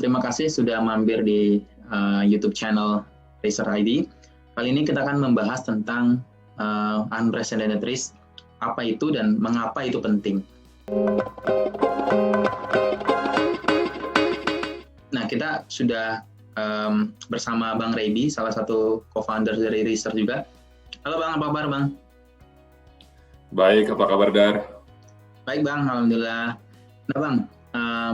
Terima kasih sudah mampir di YouTube channel Racer ID. Kali ini kita akan membahas tentang unprecedented risk, apa itu dan mengapa itu penting. Nah, kita sudah bersama Bang Reby, salah satu co-founder dari Racer juga. Halo Bang, apa kabar Bang? Baik, apa kabar Dar? Baik Bang, Alhamdulillah. Nah Bang,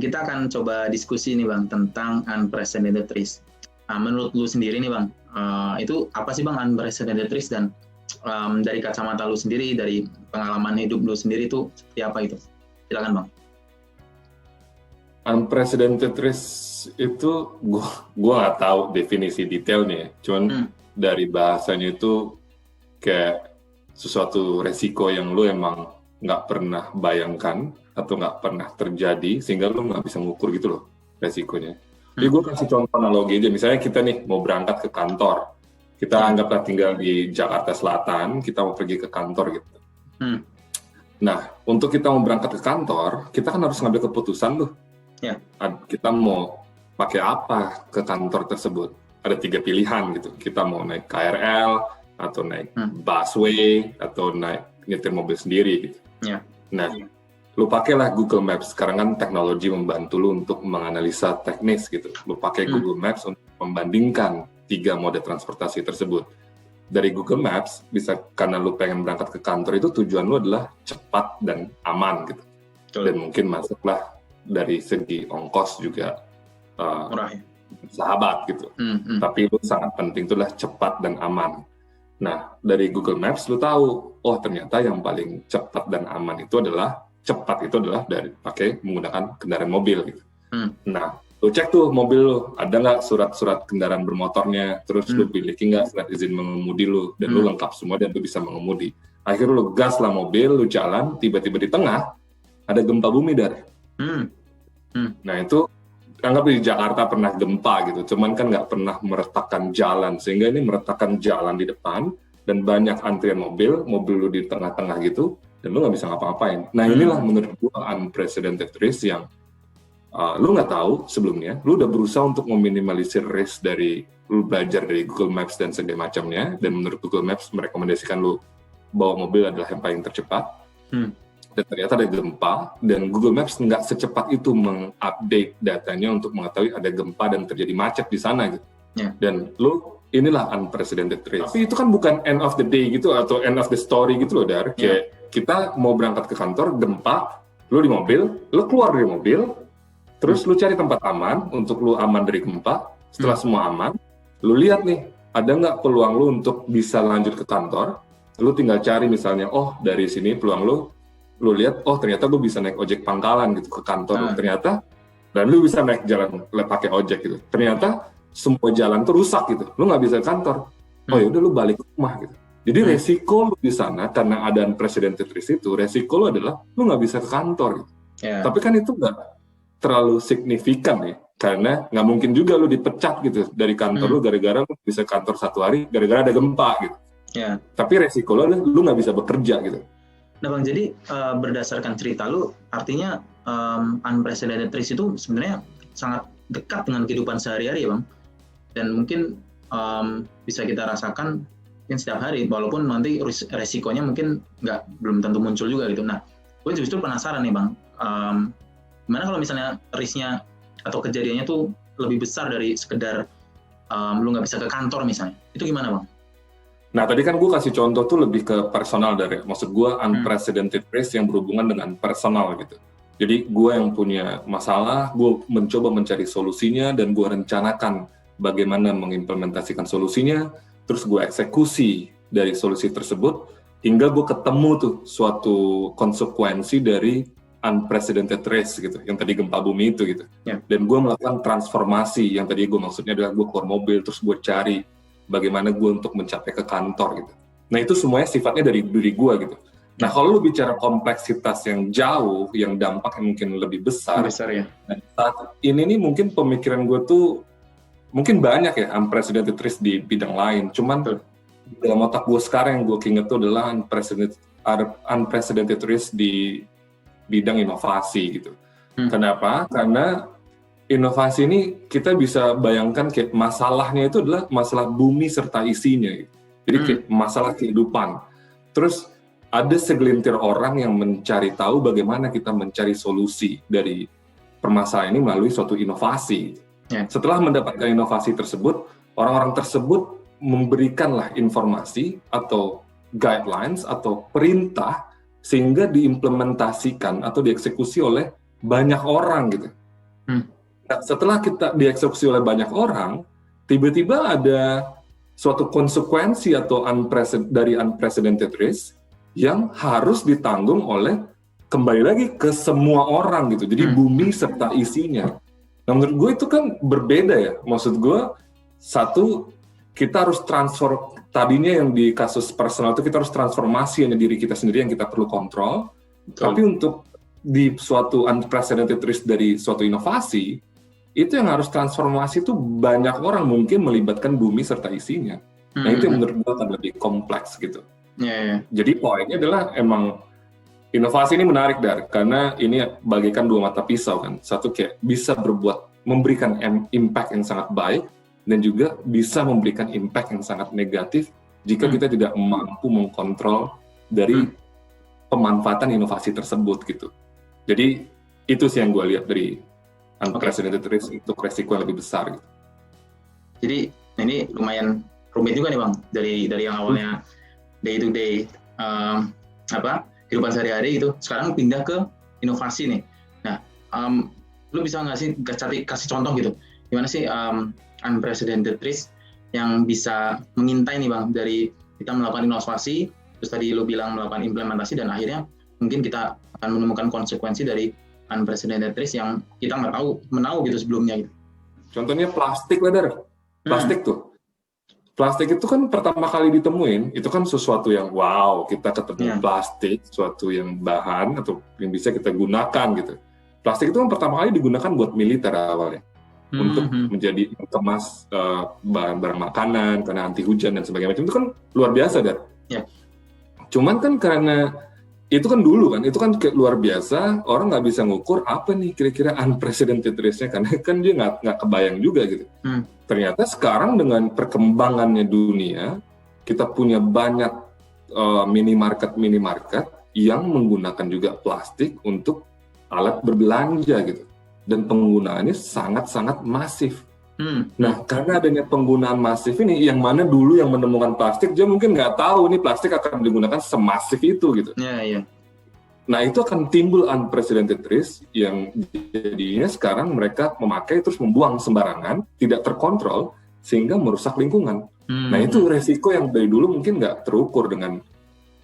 kita akan coba diskusi nih Bang tentang unprecedented risk. Menurut lu sendiri nih Bang, itu apa sih Bang unprecedented risk, dan dari kacamata lu sendiri, dari pengalaman hidup lu sendiri itu seperti apa itu? Silakan Bang. Unprecedented risk itu gua nggak tahu definisi detailnya, cuman dari bahasanya itu kayak sesuatu resiko yang lu emang nggak pernah bayangkan atau nggak pernah terjadi sehingga lu nggak bisa ngukur gitu loh resikonya. Jadi gue kasih contoh analogi aja, misalnya kita nih mau berangkat ke kantor, kita anggaplah tinggal di Jakarta Selatan, kita mau pergi ke kantor gitu. Nah, untuk kita mau berangkat ke kantor, kita kan harus ngambil keputusan tuh. Kita mau pakai apa ke kantor tersebut. Ada 3 pilihan gitu. Kita mau naik KRL, atau naik busway, atau naik nyetir mobil sendiri gitu. Nah, lu pakailah Google Maps. Sekarang kan teknologi membantu lu untuk menganalisa teknis gitu. Lu pakai Google Maps untuk membandingkan 3 mode transportasi tersebut. Dari Google Maps, bisa karena lu pengen berangkat ke kantor itu tujuan lu adalah cepat dan aman gitu. Dan mungkin masuklah dari segi ongkos juga murah ya? Sahabat gitu. Tapi lu sangat penting itulah cepat dan aman. Nah, dari Google Maps lu tahu, oh ternyata yang paling cepat dan aman itu adalah dari pakai menggunakan kendaraan mobil gitu. Nah, lu cek tuh mobil lu, ada nggak surat-surat kendaraan bermotornya, terus lu miliki nggak surat izin mengemudi lu, dan lu lengkap semua dan lu bisa mengemudi. Akhirnya lu gas lah mobil, lu jalan, tiba-tiba di tengah ada gempa bumi dari. Nah itu anggap di Jakarta pernah gempa gitu, cuman kan nggak pernah meretakkan jalan, sehingga ini meretakkan jalan di depan dan banyak antrian mobil lu di tengah-tengah gitu, dan lu nggak bisa ngapa-ngapain. Nah inilah menurut gua unprecedented risk yang lu nggak tahu sebelumnya, lu udah berusaha untuk meminimalisir risk dari lu belajar dari Google Maps dan segala macamnya, dan menurut Google Maps merekomendasikan lu bawa mobil adalah yang paling tercepat. Dan ternyata ada gempa, dan Google Maps nggak secepat itu mengupdate datanya untuk mengetahui ada gempa dan terjadi macet di sana gitu. Dan inilah unprecedented risk. Tapi itu kan bukan end of the day gitu atau end of the story gitu loh Dar. Kayak kita mau berangkat ke kantor, gempa, lu di mobil, lu keluar dari mobil, terus lu cari tempat aman untuk lu aman dari gempa. Setelah semua aman, lu lihat nih, ada nggak peluang lu untuk bisa lanjut ke kantor. Lu tinggal cari misalnya, oh dari sini peluang lu lihat, oh ternyata gue bisa naik ojek pangkalan gitu ke kantor, ternyata, dan lu bisa naik jalan pakai ojek gitu, ternyata semua jalan tuh rusak gitu, lu nggak bisa ke kantor, oh ya udah lu balik ke rumah gitu. Jadi resiko lu di sana karena ada unprecedented risk itu, resiko lu adalah lu nggak bisa ke kantor gitu. Tapi kan itu nggak terlalu signifikan ya, karena nggak mungkin juga lu dipecat gitu dari kantor lu gara-gara lu bisa ke kantor 1 hari gara-gara ada gempa gitu. Tapi resiko lu adalah lu nggak bisa bekerja gitu. Nah Bang, jadi berdasarkan cerita lu, artinya unprecedented risk itu sebenarnya sangat dekat dengan kehidupan sehari-hari ya Bang. Dan mungkin bisa kita rasakan mungkin setiap hari, walaupun nanti resikonya mungkin belum tentu muncul juga gitu. Nah, gue justru penasaran nih Bang, gimana kalau misalnya risknya atau kejadiannya tuh lebih besar dari sekedar lu nggak bisa ke kantor misalnya, itu gimana Bang? Nah, tadi kan gue kasih contoh tuh lebih ke personal dari, maksud gue unprecedented risk yang berhubungan dengan personal gitu. Jadi gue yang punya masalah, gue mencoba mencari solusinya dan gue rencanakan bagaimana mengimplementasikan solusinya, terus gue eksekusi dari solusi tersebut hingga gue ketemu tuh suatu konsekuensi dari unprecedented risk gitu, yang tadi gempa bumi itu gitu. Dan gue melakukan transformasi, yang tadi gue maksudnya adalah gue keluar mobil terus gue cari bagaimana gue untuk mencapai ke kantor gitu. Nah itu semuanya sifatnya dari diri gue gitu. Nah kalau lu bicara kompleksitas yang jauh, yang dampaknya mungkin lebih besar ya. Nah, saat ini nih mungkin pemikiran gue tuh mungkin banyak ya unprecedented risk di bidang lain. Cuman dalam otak gue sekarang yang gue inget tuh adalah unprecedented risk di bidang inovasi gitu. Kenapa? Karena inovasi ini kita bisa bayangkan kayak masalahnya itu adalah masalah bumi serta isinya. Jadi kayak masalah kehidupan. Terus ada segelintir orang yang mencari tahu bagaimana kita mencari solusi dari permasalahan ini melalui suatu inovasi. Setelah mendapatkan inovasi tersebut, orang-orang tersebut memberikanlah informasi atau guidelines atau perintah sehingga diimplementasikan atau dieksekusi oleh banyak orang gitu. Nah, setelah kita dieksekusi oleh banyak orang, tiba-tiba ada suatu konsekuensi atau dari unprecedented risk yang harus ditanggung oleh kembali lagi ke semua orang gitu. Jadi bumi serta isinya. Nah, menurut gue itu kan berbeda ya. Maksud gue, satu, kita harus transfer, tadinya yang di kasus personal itu kita harus transformasi hanya diri kita sendiri yang kita perlu kontrol. Tapi untuk di suatu unprecedented risk dari suatu inovasi, itu yang harus transformasi itu banyak orang, mungkin melibatkan bumi serta isinya. Nah itu yang menurut gue akan lebih kompleks gitu. Jadi poinnya adalah emang inovasi ini menarik karena ini bagaikan dua mata pisau kan. Satu kayak bisa memberikan impact yang sangat baik, dan juga bisa memberikan impact yang sangat negatif jika kita tidak mampu mengkontrol dari pemanfaatan inovasi tersebut gitu. Jadi itu sih yang gue lihat dari unprecedented risk, itu resiko yang lebih besar gitu. Jadi ini lumayan rumit juga nih Bang, dari yang awalnya day to day kehidupan sehari-hari itu sekarang pindah ke inovasi nih. Nah, lu bisa nggak sih kasih contoh gitu, gimana sih unprecedented risk yang bisa mengintai nih Bang, dari kita melakukan inovasi, terus tadi lu bilang melakukan implementasi, dan akhirnya mungkin kita akan menemukan konsekuensi dari unprecedented risk yang kita nggak menahu gitu sebelumnya gitu. Contohnya plastik lah, plastik tuh. Plastik itu kan pertama kali ditemuin, itu kan sesuatu yang wow, kita ketemu plastik, suatu yang bahan atau yang bisa kita gunakan gitu. Plastik itu kan pertama kali digunakan buat militer awalnya, untuk menjadi kemas barang makanan, karena anti hujan dan sebagainya. Itu kan luar biasa, Dan. Cuman kan karena itu kan dulu kan, itu kan luar biasa, orang nggak bisa ngukur apa nih kira-kira unprecedented risk-nya, karena kan dia nggak kebayang juga gitu. Ternyata sekarang dengan perkembangannya dunia, kita punya banyak minimarket yang menggunakan juga plastik untuk alat berbelanja gitu, dan penggunaannya sangat-sangat masif. Nah, karena adanya penggunaan masif ini, yang mana dulu yang menemukan plastik, dia mungkin nggak tahu nih plastik akan digunakan semasif itu gitu. Nah, itu akan timbul unprecedented risk yang jadinya sekarang mereka memakai terus membuang sembarangan, tidak terkontrol, sehingga merusak lingkungan. Nah, itu resiko yang dari dulu mungkin nggak terukur dengan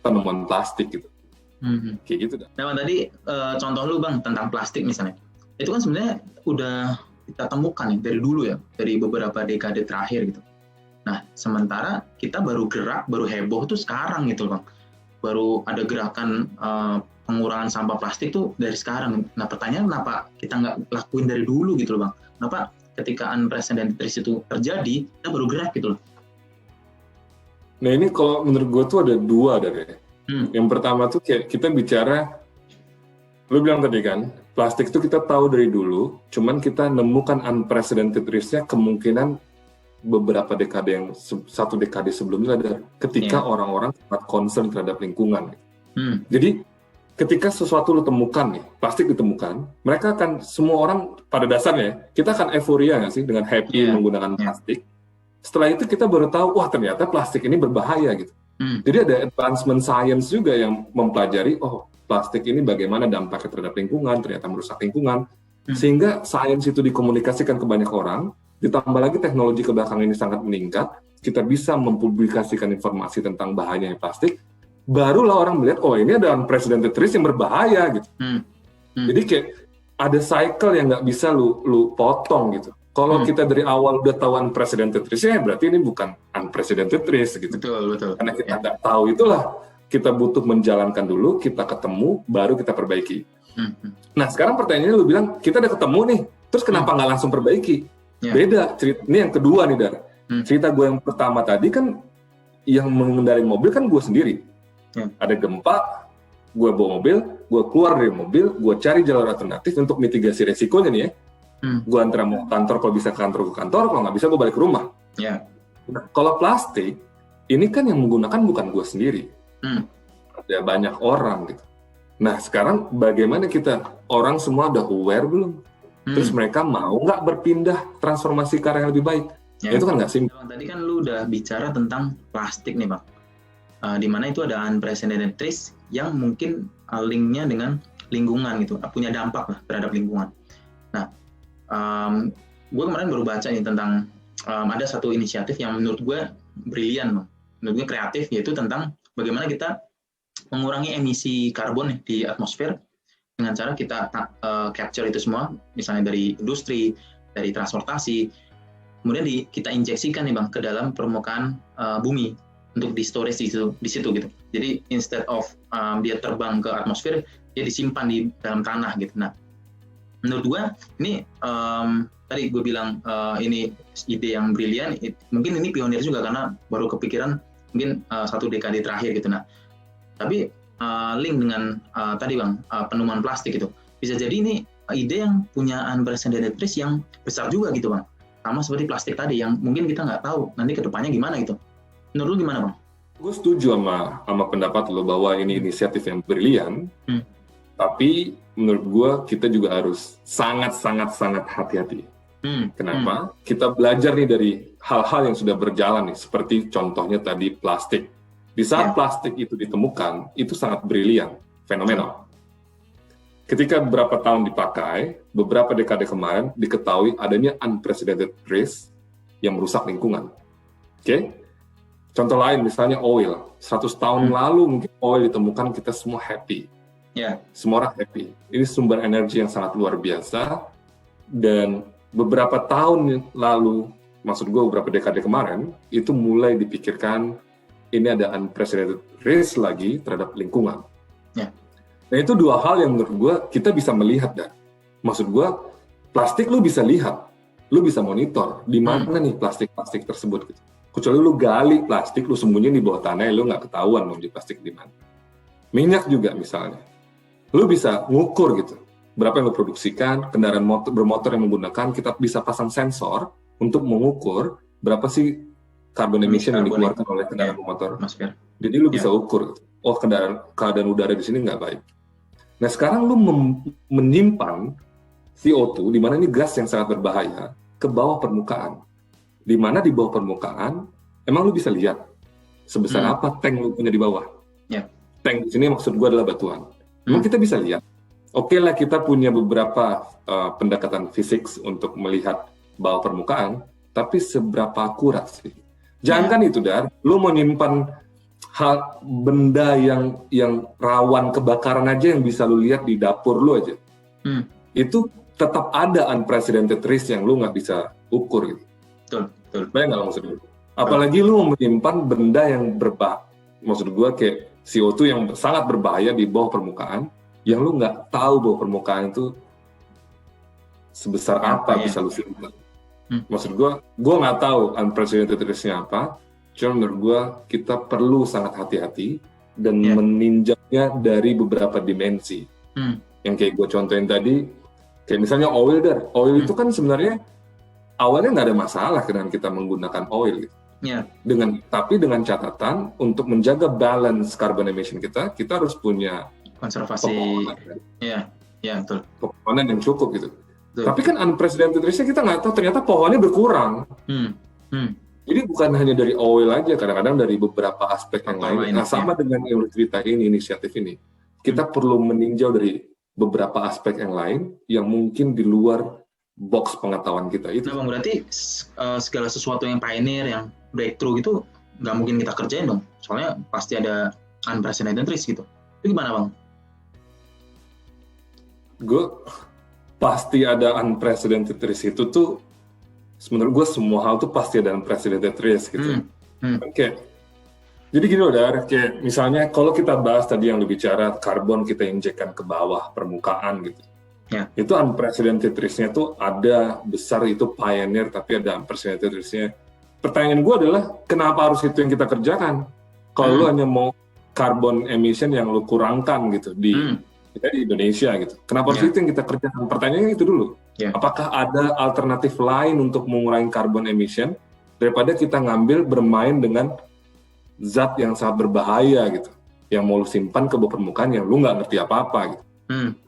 penemuan plastik gitu. Kayak gitu. Nah, tadi contoh lu Bang tentang plastik misalnya, itu kan sebenarnya udah kita temukan ya dari dulu ya, dari beberapa dekade terakhir gitu. Nah, sementara kita baru heboh tuh sekarang gitu Bang. Baru ada gerakan pengurangan sampah plastik tuh dari sekarang. Nah, pertanyaan kenapa kita nggak lakuin dari dulu gitu loh Bang? Kenapa ketika unprecedented risk itu terjadi, kita baru gerak gitu loh? Nah, ini kalau menurut gue tuh ada dua dari. Yang pertama tuh kayak kita bicara, lu bilang tadi kan, plastik itu kita tahu dari dulu, cuman kita nemukan unprecedented risk-nya kemungkinan beberapa dekade satu dekade sebelumnya ada ketika orang-orang sangat concern terhadap lingkungan. Jadi ketika sesuatu lu temukan nih, plastik ditemukan, mereka akan, semua orang pada dasarnya, kita akan euforia nggak sih dengan happy menggunakan plastik. Setelah itu kita baru tahu, wah ternyata plastik ini berbahaya gitu. Jadi ada advancement science juga yang mempelajari, oh plastik ini bagaimana dampaknya terhadap lingkungan, ternyata merusak lingkungan, sehingga sains itu dikomunikasikan ke banyak orang, ditambah lagi teknologi ke belakang ini sangat meningkat, kita bisa mempublikasikan informasi tentang bahayanya plastik, barulah orang melihat, oh ini ada unprecedented risk yang berbahaya gitu. Jadi kayak ada cycle yang nggak bisa lu potong gitu. Kalau kita dari awal udah tahu unprecedented risk-nya, berarti ini bukan unprecedented risk gitu. Betul. Karena kita nggak tahu itulah, kita butuh menjalankan dulu, kita ketemu, baru kita perbaiki. Nah, sekarang pertanyaannya lu bilang, kita udah ketemu nih, terus kenapa nggak langsung perbaiki? Beda, ini yang kedua nih, Dar. Cerita gue yang pertama tadi kan, yang mengendarai mobil kan gue sendiri. Ada gempa, gue bawa mobil, gue keluar dari mobil, gue cari jalur alternatif untuk mitigasi resikonya nih ya. Gue antara mau ke kantor, kalau bisa ke kantor, kalau nggak bisa gue balik ke rumah. Ya. Nah, kalau plastik, ini kan yang menggunakan bukan gue sendiri. Ada banyak orang gitu. Nah, sekarang bagaimana orang semua udah aware belum? Terus mereka mau nggak berpindah transformasi ke arah yang lebih baik? Ya. Itu kan nggak simpel. Tadi kan lu udah bicara tentang plastik nih Bang. Di mana itu ada unprecedented risk yang mungkin linknya dengan lingkungan gitu, punya dampak lah terhadap lingkungan. Nah, gue kemarin baru baca nih tentang ada satu inisiatif yang menurut gue brilian Bang. Menurut gue kreatif, yaitu tentang bagaimana kita mengurangi emisi karbon nih di atmosfer dengan cara kita capture itu semua, misalnya dari industri, dari transportasi, kemudian kita injeksikan nih Bang ke dalam permukaan bumi untuk di storage di situ gitu. Jadi instead of dia terbang ke atmosfer, dia disimpan di dalam tanah gitu. Nah, menurut gue ini tadi gue bilang ini ide yang brilian, mungkin ini pionir juga karena baru kepikiran mungkin 1 dekade terakhir gitu. Nah, tapi link dengan tadi Bang, penemuan plastik itu bisa jadi ini ide yang punya unprecedented risk yang besar juga gitu Bang, sama seperti plastik tadi yang mungkin kita nggak tahu nanti kedepannya gimana gitu. Menurut lu gimana Bang? Gue setuju sama pendapat lo bahwa ini inisiatif yang brilian, tapi menurut gue kita juga harus sangat hati-hati. Kenapa? Kita belajar nih dari hal-hal yang sudah berjalan nih, seperti contohnya tadi plastik. Di saat plastik itu ditemukan, itu sangat brilian, fenomenal. Ketika beberapa tahun dipakai, beberapa dekade kemarin diketahui adanya unprecedented risk yang merusak lingkungan. Oke? Contoh lain misalnya oil. 100 tahun lalu mungkin oil ditemukan, kita semua happy. Semua orang happy. Ini sumber energi yang sangat luar biasa, dan beberapa tahun lalu, maksud gue beberapa dekade kemarin, itu mulai dipikirkan ini ada unprecedented risk lagi terhadap lingkungan. Nah, itu dua hal yang menurut gue kita bisa melihat dan maksud gue plastik lu bisa lihat, lu bisa monitor di mana nih plastik tersebut gitu. Kecuali lu gali plastik, lu sembunyiin di bawah tanah, lu nggak ketahuan mau di plastik di mana. Minyak juga misalnya, lu bisa ngukur gitu, berapa yang lu produksikan, kendaraan bermotor yang menggunakan, kita bisa pasang sensor untuk mengukur berapa sih carbon emission yang dikeluarkan oleh kendaraan bermotor. Jadi lu bisa ukur, oh keadaan udara di sini nggak baik. Nah sekarang lu menyimpan CO2, di mana ini gas yang sangat berbahaya, ke bawah permukaan. Di mana di bawah permukaan, emang lu bisa lihat sebesar apa tank lu punya di bawah. Tank di sini maksud gue adalah batuan. Emang kita bisa lihat. Oke lah, kita punya beberapa pendekatan fisik untuk melihat bawah permukaan, tapi seberapa akurat sih? Jangan kan itu lu mau nyimpan benda yang rawan kebakaran aja yang bisa lu lihat di dapur lu aja. Itu tetap ada unprecedented risk yang lu nggak bisa ukur gitu. Betul. Bayang nggak maksud gue? Apalagi lu mau menyimpan benda yang maksud gue kayak CO2 yang sangat berbahaya di bawah permukaan, yang lu nggak tahu bawah permukaan itu sebesar apa bisa lu simpan. Maksud gue nggak tahu unprecedented risk-nya apa, cuma menurut gue kita perlu sangat hati-hati dan meninjaunya dari beberapa dimensi. Yang kayak gue contohin tadi, kayak misalnya oil itu kan sebenarnya awalnya nggak ada masalah dengan kita menggunakan oil gitu. Tapi dengan catatan untuk menjaga balance carbon emission kita harus punya konservasi. Betul. Pepohonan yang cukup gitu. Tapi kan unprecedented risk-nya kita nggak tahu, ternyata pohonnya berkurang. Jadi bukan hanya dari oil aja, kadang-kadang dari beberapa aspek yang lain. Nah, sama dengan yang cerita ini, inisiatif ini, kita perlu meninjau dari beberapa aspek yang lain yang mungkin di luar box pengetahuan kita itu. Nah, Bang, berarti segala sesuatu yang pioneer, yang breakthrough itu nggak mungkin kita kerjain dong, soalnya pasti ada unprecedented risk gitu. Itu gimana Bang? Pasti ada unprecedented risk itu tuh, menurut gue semua hal tuh pasti ada unprecedented risk gitu. Jadi gini loh kayak misalnya kalau kita bahas tadi yang lu bicara karbon kita injekkan ke bawah permukaan gitu. Itu unprecedented risk-nya tuh ada besar, itu pioneer, tapi ada unprecedented risk-nya. Pertanyaan gue adalah kenapa harus itu yang kita kerjakan? Kalau lu hanya mau carbon emission yang lu kurangkan gitu di Indonesia gitu. Kenapa harus itu yang kita kerjakan? Pertanyaannya itu dulu. Yeah. Apakah ada alternatif lain untuk mengurangi carbon emission daripada kita ngambil bermain dengan zat yang sangat berbahaya gitu, yang mau lu simpan ke bawah permukaan yang lu nggak ngerti apa-apa gitu.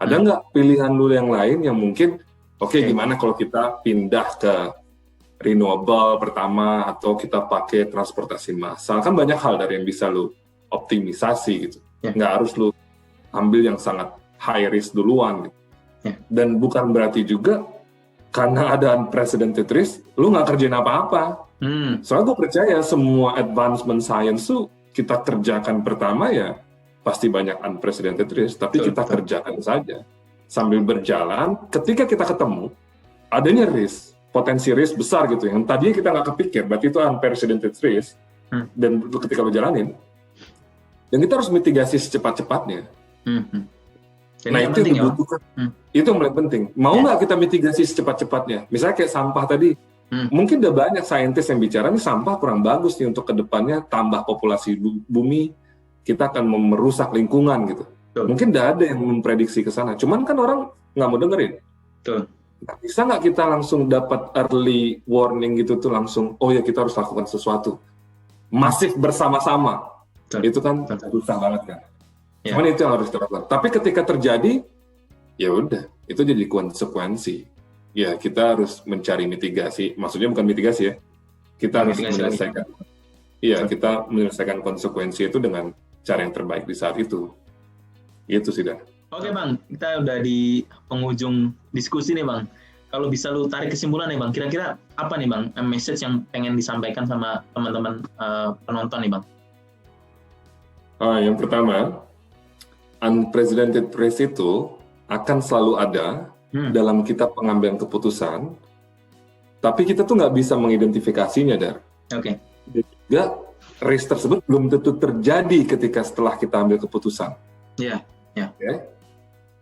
Ada nggak pilihan lu yang lain yang mungkin, gimana kalau kita pindah ke renewable pertama atau kita pakai transportasi massal? Kan banyak hal dari yang bisa lu optimisasi gitu. Nggak harus lu ambil yang sangat high risk duluan gitu. Dan bukan berarti juga karena ada unprecedented risk, lu nggak kerjain apa-apa. Soalnya gue percaya semua advancement science tuh kita kerjakan pertama ya pasti banyak unprecedented risk, tapi kita kerjakan saja. Sambil berjalan, ketika kita ketemu, adanya risk, potensi risk besar gitu, yang tadinya kita nggak kepikir, berarti itu unprecedented risk, dan ketika lo jalanin, dan kita harus mitigasi secepat-cepatnya. Jadi nah itu yang dibutuhkan, itu yang paling penting. Mau nggak kita mitigasi secepat-cepatnya? Misalnya kayak sampah tadi, mungkin udah banyak saintis yang bicara nih sampah kurang bagus nih untuk kedepannya tambah populasi bumi, kita akan merusak lingkungan gitu. Mungkin udah ada yang memprediksi ke sana. Cuman kan orang nggak mau dengerin. Nah, bisa nggak kita langsung dapat early warning gitu tuh langsung, oh ya kita harus lakukan sesuatu masif bersama-sama. Itu kan susah banget kan. Cuman itu yang harus dilakukan. Tapi ketika terjadi, ya udah, itu jadi konsekuensi. Ya kita harus mencari mitigasi. Maksudnya bukan mitigasi ya. Kita harus menyelesaikan. Iya, kita menyelesaikan konsekuensi itu dengan cara yang terbaik di saat itu. Itu sih dah. Oke Bang, kita udah di penghujung diskusi nih Bang. Kalau bisa lu tarik kesimpulan nih Bang, kira-kira apa nih Bang message yang pengen disampaikan sama teman-teman penonton nih Bang? Yang pertama, unprecedented risk itu akan selalu ada dalam kita pengambilan keputusan, tapi kita tuh nggak bisa mengidentifikasinya, Dar. Juga risk tersebut belum tentu terjadi ketika setelah kita ambil keputusan.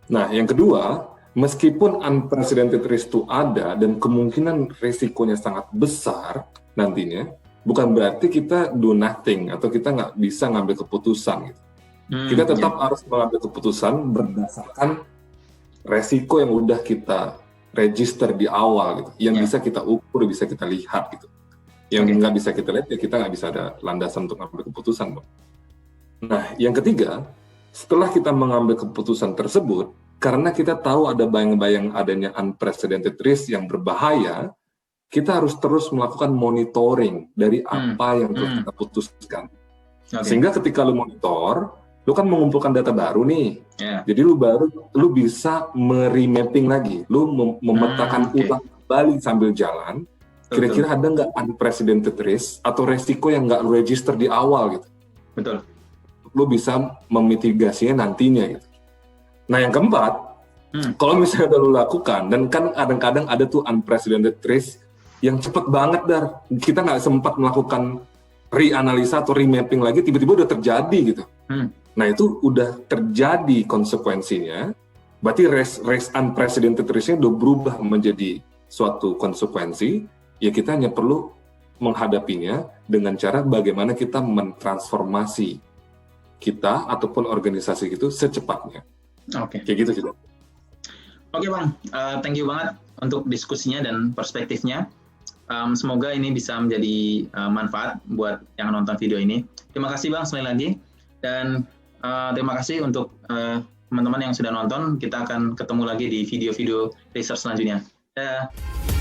Nah, yang kedua, meskipun unprecedented risk itu ada dan kemungkinan risikonya sangat besar nantinya, bukan berarti kita do nothing atau kita nggak bisa ngambil keputusan gitu. Kita tetap harus mengambil keputusan berdasarkan resiko yang udah kita register di awal gitu, yang bisa kita ukur, bisa kita lihat gitu. Yang nggak bisa kita lihat ya kita nggak bisa ada landasan untuk mengambil keputusan. Nah, yang ketiga, setelah kita mengambil keputusan tersebut, karena kita tahu ada bayang-bayang adanya unprecedented risk yang berbahaya, kita harus terus melakukan monitoring dari apa yang telah kita putuskan. Sehingga ketika lu monitor, lu kan mengumpulkan data baru nih. Jadi lu bisa meremapping lagi, lu memetakan ulang kembali sambil jalan. Kira-kira ada nggak unprecedented risk atau resiko yang nggak lu register di awal gitu. Lu bisa memitigasinya nantinya gitu. Nah yang keempat, kalau misalnya udah lu lakukan, dan kan kadang-kadang ada tuh unprecedented risk yang cepet banget Dar, kita nggak sempat melakukan reanalisa atau remapping lagi, tiba-tiba udah terjadi gitu. Nah itu udah terjadi konsekuensinya, berarti risk unprecedented risk-nya udah berubah menjadi suatu konsekuensi, ya kita hanya perlu menghadapinya dengan cara bagaimana kita mentransformasi kita ataupun organisasi itu secepatnya. Kayak gitu sih. Oke Bang, thank you banget untuk diskusinya dan perspektifnya. Semoga ini bisa menjadi manfaat buat yang nonton video ini. Terima kasih Bang sekali lagi, dan terima kasih untuk teman-teman yang sudah nonton. Kita akan ketemu lagi di video-video research selanjutnya. Dadah.